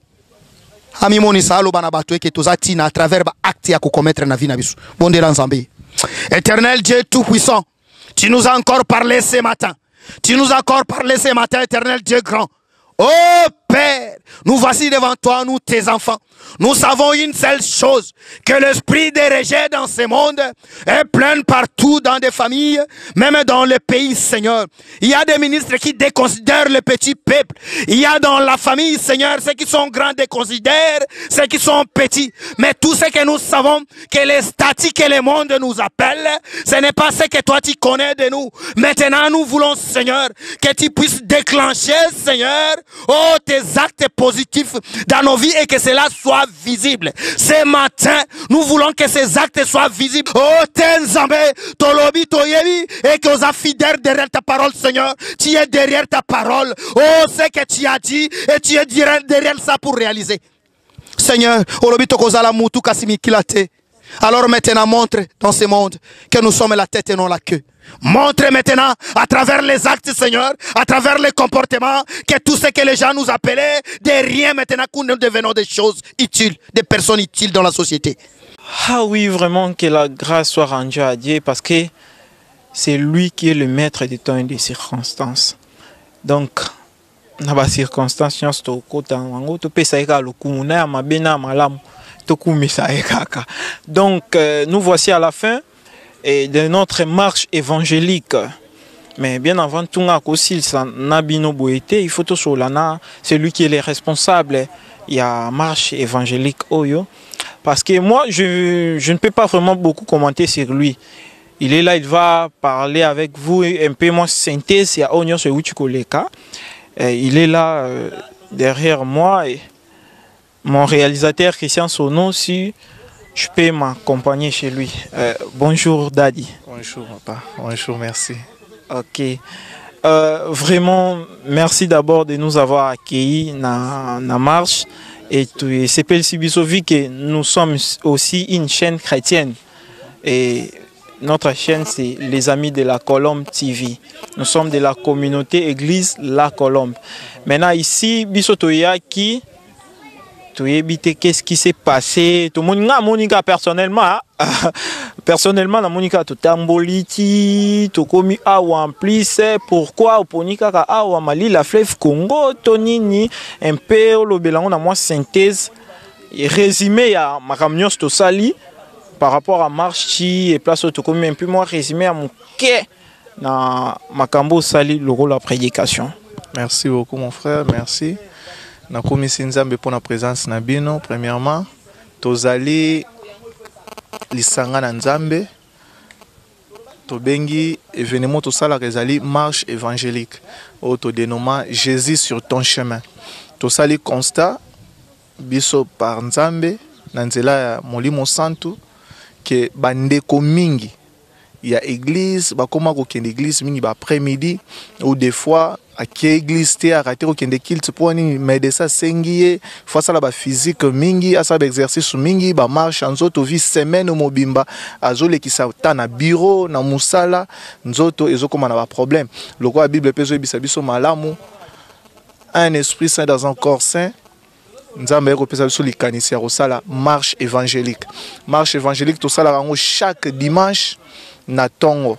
amimonisa aloba na bato eke toza tina à travers ba acte ya kokommettre na vi na biso bondela nzambe. Éternel Dieu tout-puissant, tu nous as encore parlé ce matin. Tu nous as encore parlé ce matin, Éternel Dieu grand. Oh Père, nous voici devant toi, nous tes enfants. Nous savons une seule chose, que l'esprit des rejets dans ce monde est plein partout dans des familles, même dans le pays, Seigneur. Il y a des ministres qui déconsidèrent le petit peuple. Il y a dans la famille, Seigneur, ceux qui sont grands déconsidèrent ceux qui sont petits. Mais tout ce que nous savons, que les statiques et le monde nous appellent, ce n'est pas ce que toi tu connais de nous. Maintenant, nous voulons, Seigneur, que tu puisses déclencher, Seigneur, oh, tes actes positifs dans nos vies et que cela soit visible. Ce matin, nous voulons que ces actes soient visibles. Oh, Tenzambe, Tolobi, Toyebi, et que nous fidèles derrière ta parole, Seigneur. Tu es derrière ta parole. Oh, c'est que tu as dit et tu es derrière ça pour réaliser. Seigneur, Olobi Tokozala Moutou Kasimi Kilate. Alors maintenant, montre dans ce monde que nous sommes la tête et non la queue. Montre maintenant, à travers les actes, Seigneur, à travers les comportements, que tout ce que les gens nous appelaient, de rien maintenant, que nous devenons des choses utiles, des personnes utiles dans la société. Ah oui, vraiment que la grâce soit rendue à Dieu, parce que c'est lui qui est le maître des temps et des circonstances. Donc, dans les circonstances, Donc, nous voici à la fin de notre marche évangélique. Mais bien avant tout, il faut tout solana, c'est lui qui est le responsable. Il y a marche évangélique Oyo. Parce que moi, je ne peux pas vraiment beaucoup commenter sur lui. Il est là, il va parler avec vous un peu moins synthèse. Il y a Onyo Sewuchikoleka. Il est là derrière moi. Et mon réalisateur Christian Sono, si je peux m'accompagner chez lui. Bonjour Daddy. Bonjour papa. Bonjour, merci. Ok. Vraiment, merci d'abord de nous avoir accueillis dans la marche. Et c'est Pelsibisovi que nous sommes aussi une chaîne chrétienne. Et notre chaîne, c'est les Amis de la Colombe TV. Nous sommes de la communauté Église La Colombe. Maintenant, ici, Bisotoya qui... Qu'est-ce qui s'est passé? Tout le monde a Monica personnellement. Personnellement, la Monica tout tamboliti, tout comme awa en plus. Pourquoi Oponika ka awa Mali la fleuve Congo, Tonini, un peu le bilan a moi synthèse et résumé à ma camion to sali par rapport à marchi et place tout comme un peu moi résumé à mon quai na makambo sali le rôle la prédication. Merci beaucoup mon frère, merci. Na komisi nzambe pour la présence na bino. Premièrement, tozali lisanga na nzambe tobengi événement tosala rezali marche évangélique auto dénommé Jésus sur ton chemin. Tosali constat biso par nzambe na nzela ya molimo santu que bandeko mingi il y a église bakoma ko kende église mingi ba après-midi ou des fois à qui église té arrêté ko kende kilt pour ni médecin sengié face à la physique mingi à ça exercice mingi ba marche nzoto vie semaine mobimba azole ki sa na bureau na musala nzoto ezokoma na ba problème loko la bible peso ebisa biso malamu un esprit saint dans un corps saint. Nous avons marche évangélique. Marche évangélique, tout ça, chaque dimanche, na tongo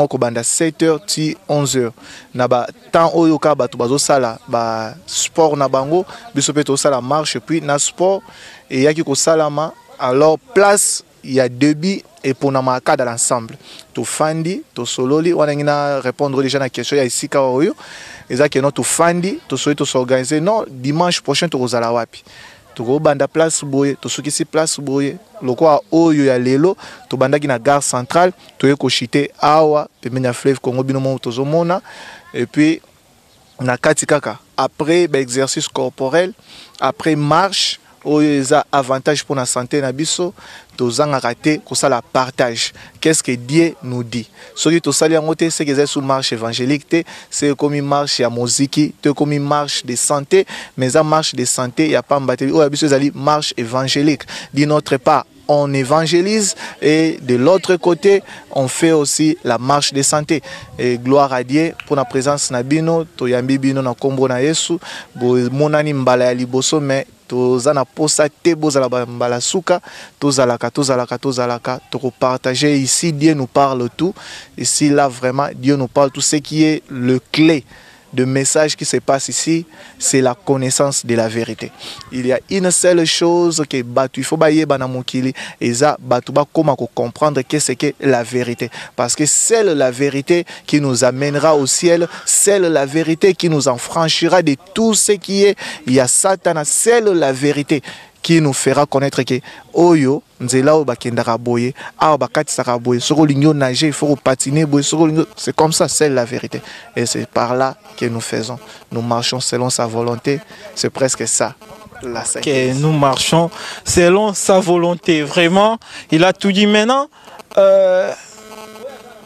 ko banda 7h ti 11h. Na ba temps oyo ka batu bazo sala ba sport na bango, biso pe to sala marche puis na sport et yaki ko salama alors place il y a débit et pour na maka dans l'ensemble. To fandi, to sololi, wana ngina répondre déjà na question ya ici ka oyo. Ezaki no to fandi, to soyi to s'organiser non dimanche prochain to kozala wapi. To go banda place boye, to soki si place boye, loko a oyo ya lelo, to bandaki na gare centrale, to yeko chité awa, pembeni ya fleuve Congo bino mo tozomona et puis na kati kaka après ba exercice corporel, après marche oyo avantage pour la santé na biso tozanga raté ko ça la partage. Qu'est-ce que Dieu nous dit? Ce qui to sali ngote c'est que c'est sous marche évangélique, c'est comme une marche ya musique, c'est comme une marche de santé, mais ça marche de santé il y a pas mbaté o biso zali marche évangélique. D'une notre part on évangélise et de l'autre côté on fait aussi la marche de santé et gloire à Dieu pour la présence na bino to yambi bino na kombo na Yesu bo monani mbala ya liboso mais tozana posa te bozala mbala suka tozalaka to partager ici. Dieu nous parle tout ici là vraiment Dieu nous parle tout ce qui est le clé de message qui se passe ici, c'est la connaissance de la vérité. Il y a une seule chose que il faut bailler banamokili et ça batuba comment comprendre qu'est-ce que la vérité, parce que c'est la vérité qui nous amènera au ciel, c'est la vérité qui nous enfranchira de tout ce qui est il y a Satan, c'est la vérité qui nous fera connaître que oyo nzela o bakendaka boye a bakatisaka boye soko lingo nager il faut patiner boye soko lingo, c'est comme ça, c'est la vérité et c'est par là que nous faisons, nous marchons selon sa volonté, c'est presque ça la que nous marchons selon sa volonté. Vraiment il a tout dit. Maintenant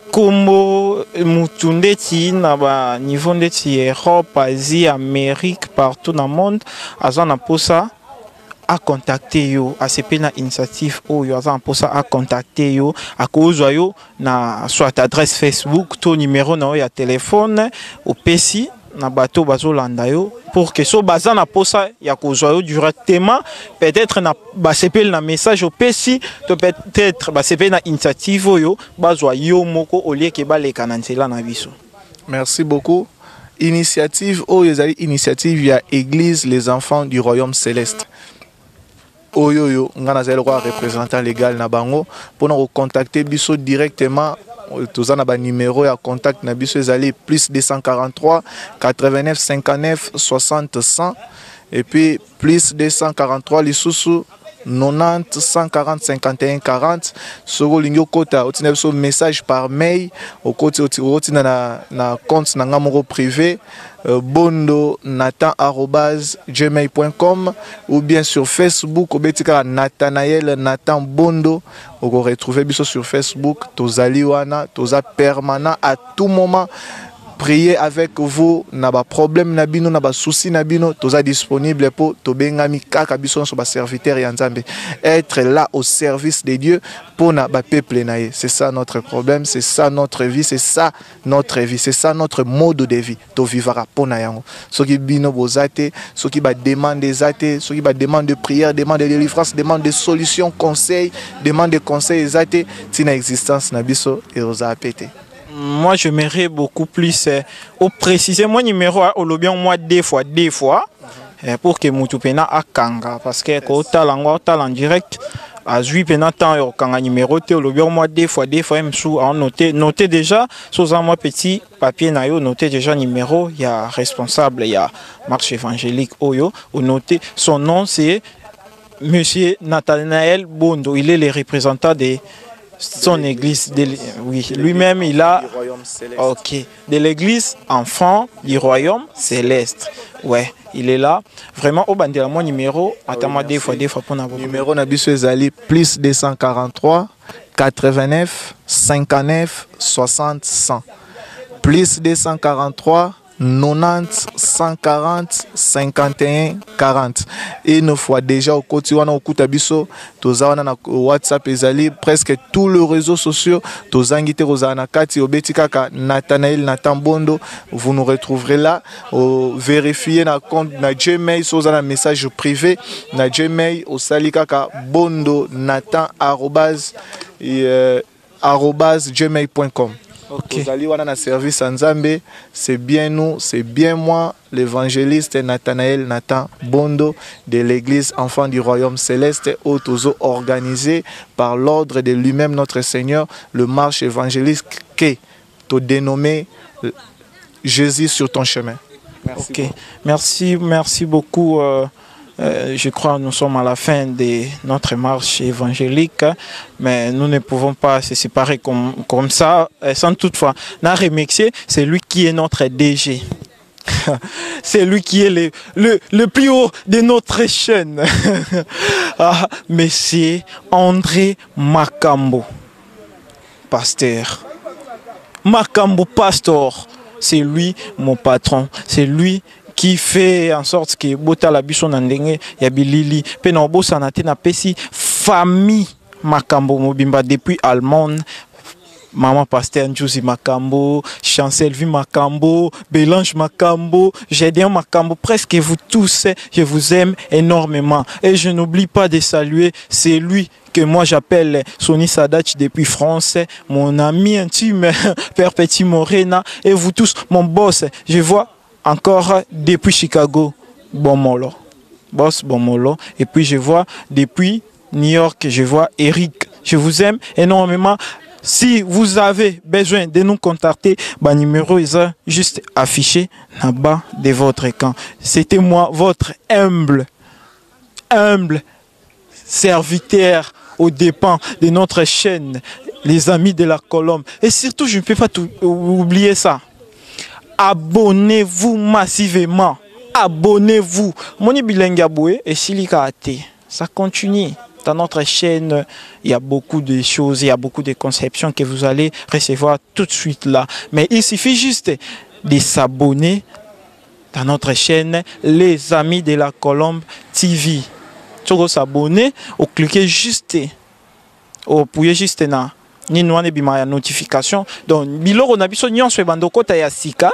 Combo Mutundeti na ba niveau ndeti Europe, Asie, Amérique, partout dans le monde azana posa à contacter yo à CP na initiative ou yo azan pour ça à contacter yo à cause yo na soit adresse Facebook ton numéro na ya téléphone au PC na bateau bazo landa yo pour que so bazana pour ça ya cause yo directement peut-être na ba CP na message au PC peut-être ba CP na initiative yo bazo yo moko au lieu que ba le kanantela na biso. Merci beaucoup. Initiative initiative ya Église les enfants du royaume céleste. oyoyo ngana zelo kwa représentant légal na bango pour nous contacter biso directement. Tous en a numéro à contact na biso ezali plus 243 89 59 60 100 et puis plus 243 lisusu 90 140 51 40 soko lingyo kota otina biso message par mail au côté otina na compte na ngamoko privé bondo@gmail.com ou bien sur Facebook obetika Nathanaël Nathan Bondo vous retrouver biso sur Facebook tozali wana toza permanent à tout moment. Priez avec vous, na ba problème na bino, na ba souci na bino, toza disponible pour tobengami kaka biso so ba serviteur ya Nzambe. Être là au service de Dieu pour na ba peuple naye. C'est ça notre problème, c'est ça notre vie, c'est ça notre vie, c'est ça notre mode de vie. To vivra pour na yango. Ceux qui bino bozate, ceux qui ba demande des athées, ceux qui ba demande de prière, demande de délivrance, demande de solutions, conseils, demande de conseils athées, tina existence na biso et oza pété. Moi, j'aimerais beaucoup plus au préciser mon numéro au lobby au moins deux fois pour que Moutupena a kanga parce que quand en direct à 8 pena temps quand numéro au lobby au moins deux fois sous en noter déjà sous un mois petit papier nayo noter déjà numéro il y a responsable il y a marche évangélique oyo ou noter son nom c'est Monsieur Nathanaël Bondo, il est le représentant de son église, oui, lui-même il a, ok, de l'église enfant du royaume céleste. Ouais, il est là. Vraiment, au bandela mon numéro, attends-moi deux fois pour n'avoir. Numéro Nabiso Ezali, plus 243 89 59 60 100. Plus 243 90 140 51 40 et une fois déjà au côté wana okuta biso toza na WhatsApp ezali presque tous les réseaux sociaux tozangite rozana kati obeti kaka Nathanaël Nathan Bondo vous nous retrouverez là vérifier na compte na Gmail soza na message privé na Gmail au sali kaka bondo nathan @gmail.com. Okay. Vous allez voir dans service en Zambé, c'est bien nous, c'est bien moi, l'évangéliste Nathanaël Nathan Bondo de l'église Enfant du Royaume Céleste, autozo organisé par l'ordre de lui-même notre Seigneur, le marche évangéliste qui te dénommé Jésus sur ton chemin. Merci. Okay. Merci beaucoup. Je crois que nous sommes à la fin de notre marche évangélique, mais nous ne pouvons pas se séparer comme ça, sans toutefois. N'a remercié, c'est lui qui est notre DG. C'est lui qui est le plus haut de notre chaîne. Monsieur André Makambo, pasteur. Makambo, pasteur, c'est lui mon patron, c'est lui qui fait en sorte que bota la biso na ndenge ya bilili pe na bosa na te na pesi famille Makambo mobimba depuis Allemande. Maman Pasteur Njouzi Makambo, Chancel V Makambo, Bélange Makambo, Gédéon Makambo, presque vous tous, je vous aime énormément. Et je n'oublie pas de saluer, c'est lui que moi j'appelle Sonny Sadach depuis France, mon ami intime, Père Petit Morena, et vous tous, mon boss, je vois encore depuis Chicago, Bomolo, boss Bomolo, et puis je vois depuis New York, je vois Eric, je vous aime énormément. Si vous avez besoin de nous contacter, le numéro est juste affiché là-bas de votre écran. C'était moi, votre humble serviteur aux dépens de notre chaîne, les amis de la Colombe. Et surtout, je ne peux pas oublier ça. Abonnez-vous massivement. Abonnez-vous. Moni Bilengaboué et Silika Ate. Ça continue. Dans notre chaîne, il y a beaucoup de choses, il y a beaucoup de conceptions que vous allez recevoir tout de suite là. Mais il suffit juste de s'abonner dans notre chaîne, les amis de la Colombe TV. Tu peux s'abonner ou cliquer juste, ou appuyer juste na ni noine bima ya notification. Donc biloko na biso nyonso bandoko ta ya sika.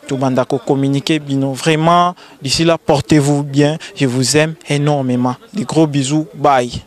Tout bandako communiquer bino vraiment d'ici là portez-vous bien, je vous aime énormément. Des gros bisous, bye.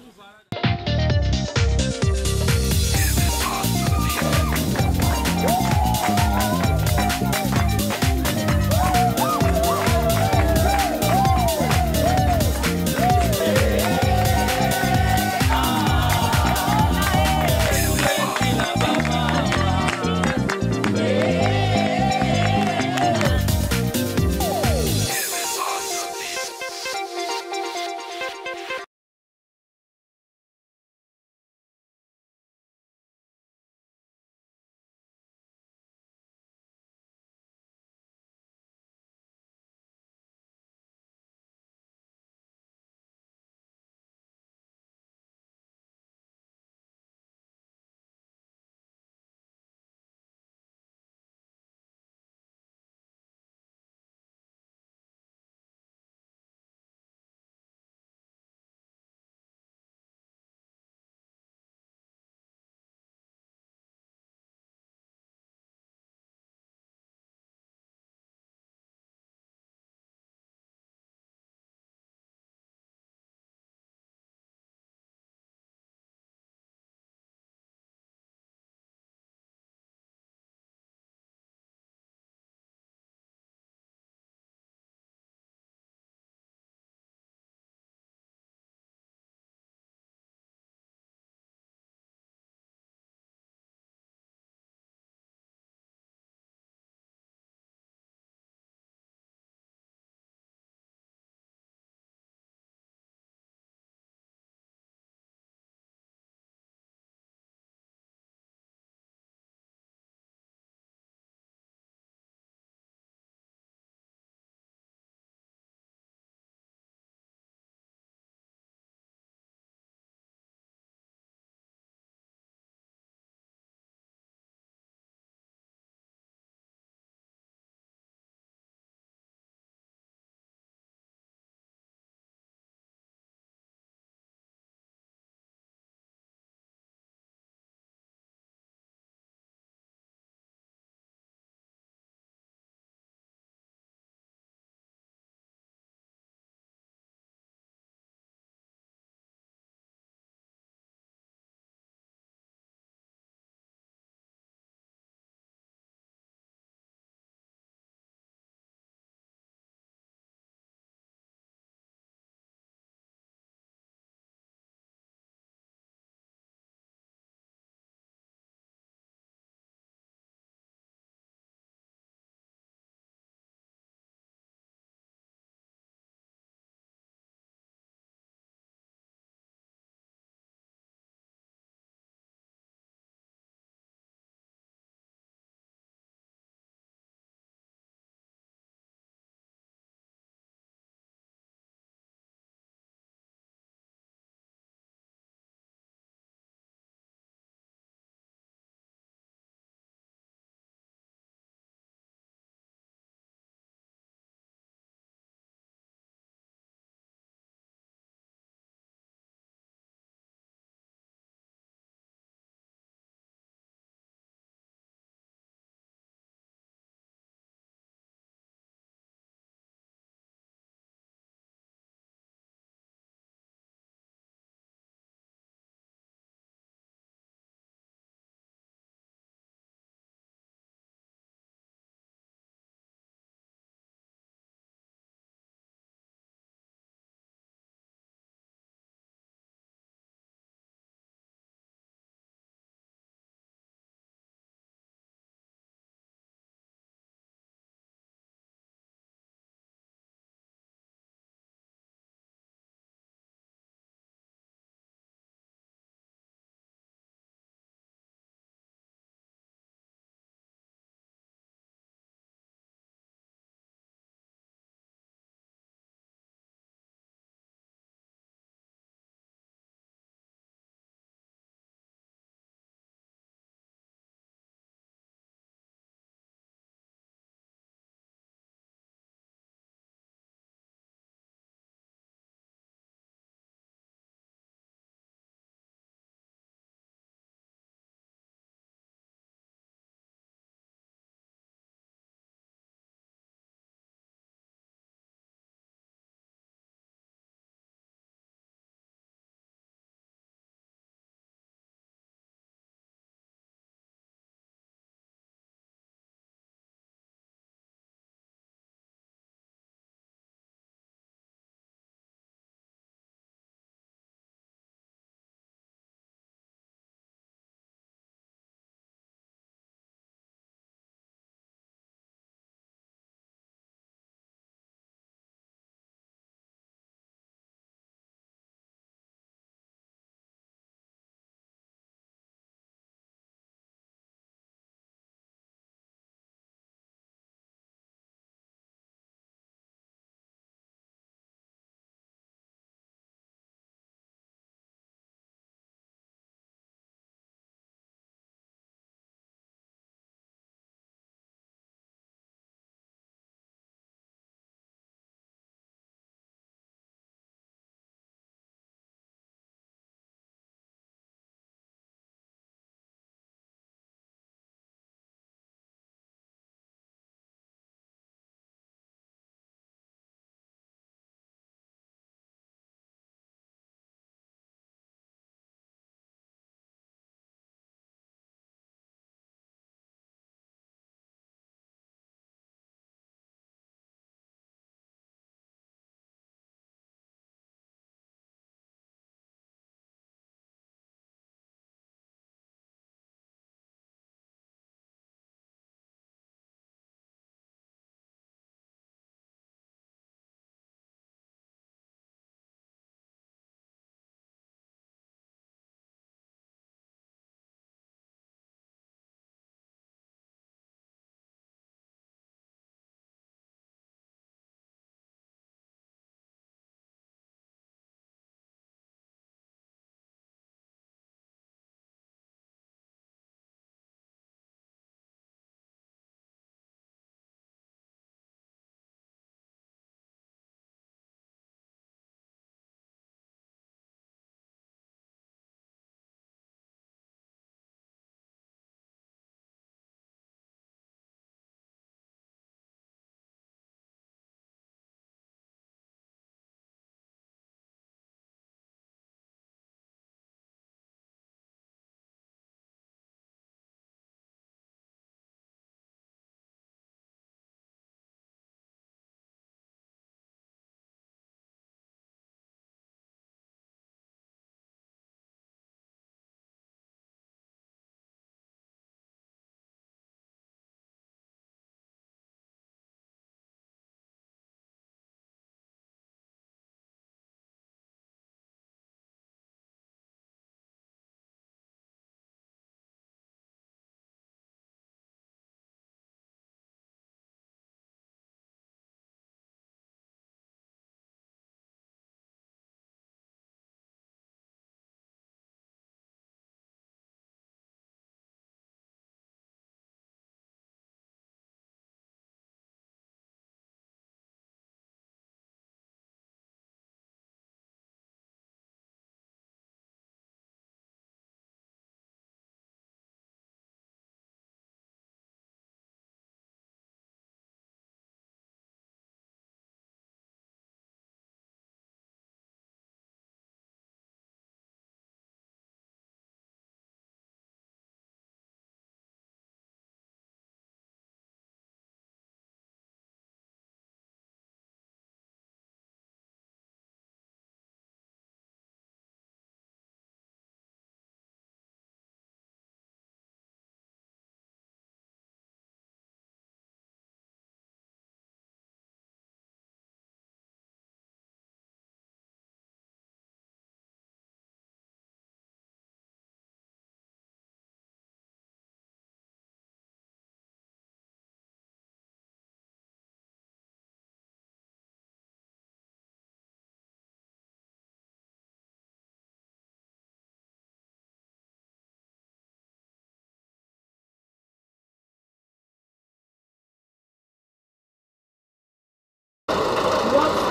droite.